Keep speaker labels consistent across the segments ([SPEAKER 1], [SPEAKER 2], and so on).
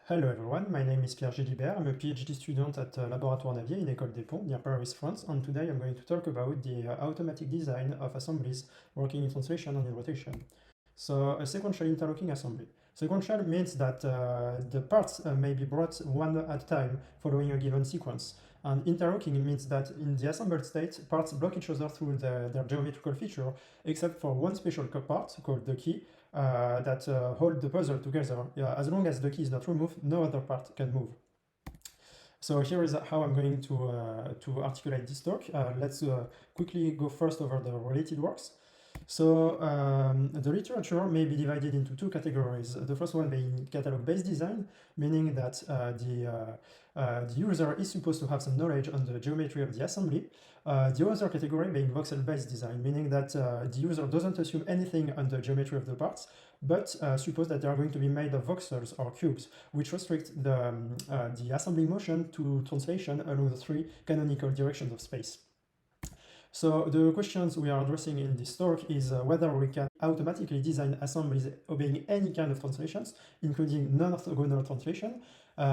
[SPEAKER 1] Hello everyone, my name is Pierre Gilibert. I'm a PhD student at Laboratoire Navier in École des Ponts near Paris, France, and today I'm going to talk about the automatic design of assemblies working in translation and in rotation. So a sequential interlocking assembly. Sequential means that the parts may be brought one at a time following a given sequence. And interlocking means that in the assembled state, parts block each other through their geometrical feature, except for one special part called the key, that hold the puzzle together. As long as the key is not removed, no other part can move. So here is how I'm going to articulate this talk. Let's quickly go first over the related works. So the literature may be divided into two categories. The first one being catalog-based design, meaning that the user is supposed to have some knowledge on the geometry of the assembly. The other category being voxel-based design, meaning that the user doesn't assume anything on the geometry of the parts, but suppose that they are going to be made of voxels or cubes, which restrict the assembling motion to translation along the three canonical directions of space. So the questions we are addressing in this talk is whether we can automatically design assemblies obeying any kind of translations, including non-orthogonal translation. We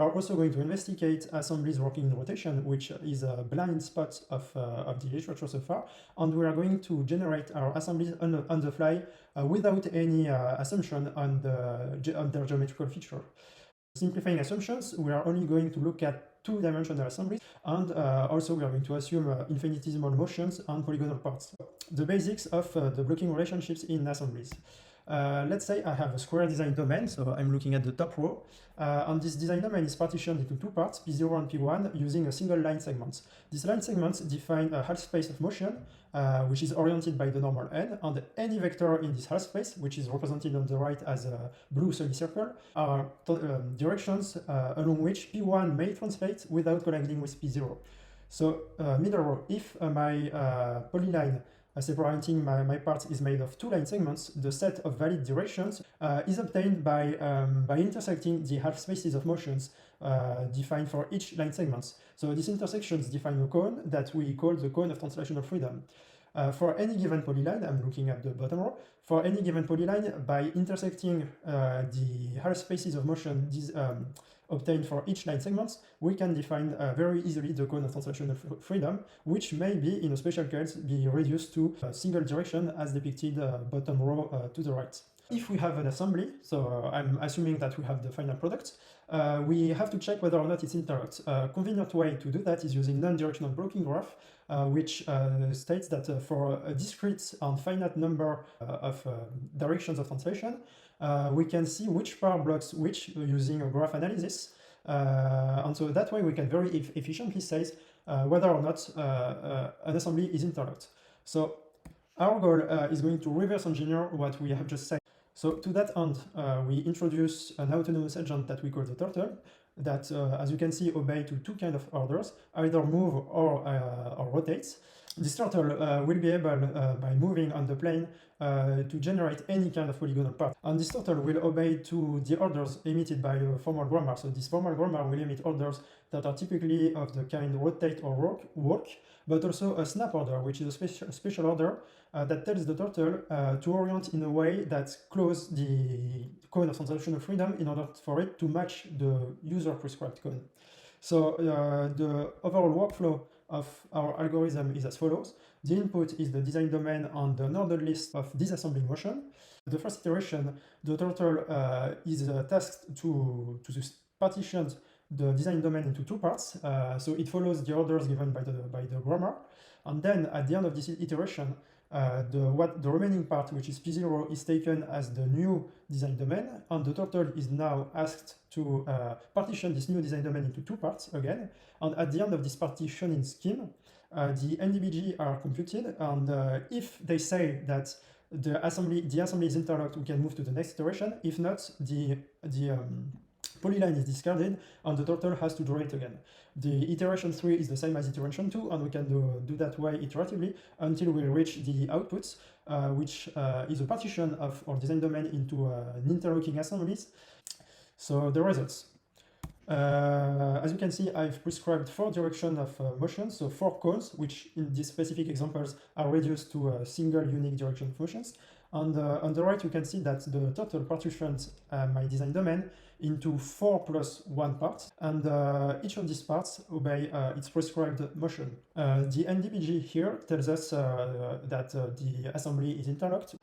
[SPEAKER 1] are also going to investigate assemblies working in rotation, which is a blind spot of the literature so far, and we are going to generate our assemblies on the fly without any assumption on their geometrical feature. Simplifying assumptions, we are only going to look at two-dimensional assemblies, and also we are going to assume infinitesimal motions and polygonal parts. The basics of the blocking relationships in assemblies. Let's say I have a square design domain, so I'm looking at the top row, and this design domain is partitioned into two parts, P0 and P1, using a single line segment. These line segments define a half space of motion, which is oriented by the normal n, and any vector in this half space, which is represented on the right as a blue semicircle, are directions along which P1 may translate without colliding with P0. So middle row, if my polyline separating my parts is made of two line segments, the set of valid directions is obtained by intersecting the half spaces of motions defined for each line segments. So these intersections define a cone that we call the cone of translational freedom. For any given polyline, I'm looking at the bottom row, for any given polyline, by intersecting the half spaces of motion obtained for each line segments, we can define very easily the cone of translational freedom, which may be, in a special case, be reduced to a single direction as depicted bottom row to the right. If we have an assembly, so I'm assuming that we have the final product, we have to check whether or not it's interlocked. A convenient way to do that is using non-directional blocking graph, which states that for a discrete and finite number of directions of translation, we can see which part blocks which using a graph analysis. And so that way we can very efficiently say whether or not an assembly is interlocked. So our goal is going to reverse engineer what we have just said. So to that end, we introduce an autonomous agent that we call the turtle, that, as you can see, obey to two kind of orders, either move or rotate. This turtle will be able, by moving on the plane, to generate any kind of polygonal part. And this turtle will obey to the orders emitted by a formal grammar. So this formal grammar will emit orders that are typically of the kind rotate or walk, but also a snap order, which is a special order that tells the turtle to orient in a way that close the cone of translational freedom in order for it to match the user prescribed cone. So the overall workflow of our algorithm is as follows. The input is the design domain on the ordered list of disassembling motion. The first iteration, the turtle is tasked to partition the design domain into two parts, so it follows the orders given by the grammar, and then at the end of this iteration, the remaining part, which is P0, is taken as the new design domain, and the turtle is now asked to partition this new design domain into two parts again, and at the end of this partitioning scheme, the NDBG are computed, and if they say that the assembly is interlocked, we can move to the next iteration. If not, the polyline is discarded and the turtle has to draw it again. The iteration 3 is the same as iteration 2, and we can do that way iteratively until we reach the outputs, which is a partition of our design domain into interlocking assemblies. So the results. As you can see, I've prescribed 4 directions of motion, so 4 cones, which in these specific examples are reduced to a single unique direction of motions. On the right, you can see that the total partitions my design domain into 4 plus 1 parts, and each of these parts obey its prescribed motion. The NDBG here tells us that the assembly is interlocked.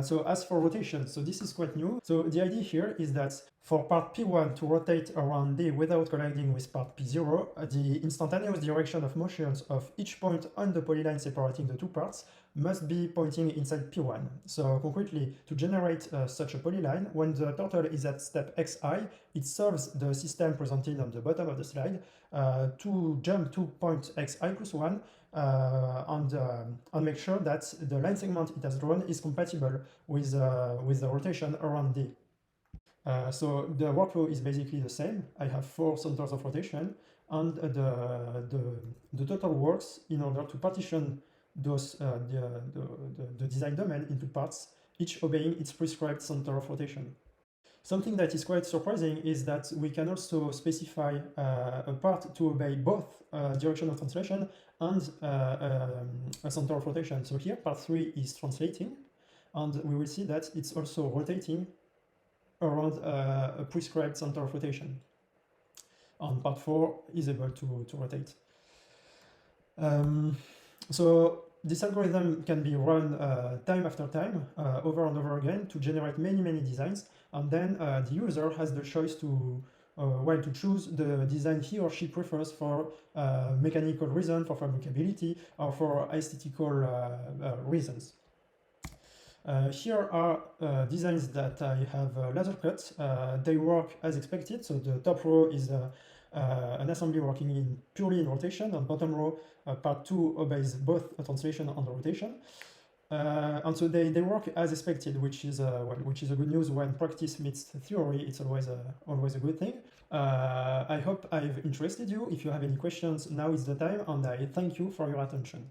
[SPEAKER 1] So as for rotation, so this is quite new. So the idea here is that for part P1 to rotate around D without colliding with part P0, the instantaneous direction of motions of each point on the polyline separating the two parts must be pointing inside P1. So concretely, to generate such a polyline, when the turtle is at step xi, it solves the system presented on the bottom of the slide to jump to point xi plus 1 and make sure that the line segment it has drawn is compatible with the rotation around D. So the workflow is basically the same. I have 4 centers of rotation, and the total works in order to partition those the design domain into parts, each obeying its prescribed center of rotation. Something that is quite surprising is that we can also specify a part to obey both direction of translation and a center of rotation. So here part 3 is translating, and we will see that it's also rotating around a prescribed center of rotation. And part 4 is able to rotate. So this algorithm can be run time after time, over and over again, to generate many designs, and then the user has the choice to to choose the design he or she prefers for mechanical reason, for fabricability, or for aesthetical reasons. Here are designs that I have laser cut. They work as expected. So the top row is an assembly working purely in rotation, and bottom row, part 2, obeys both a translation and a rotation. And so they work as expected, which is a good news. When practice meets theory, it's always a good thing. I hope I've interested you. If you have any questions, now is the time, and I thank you for your attention.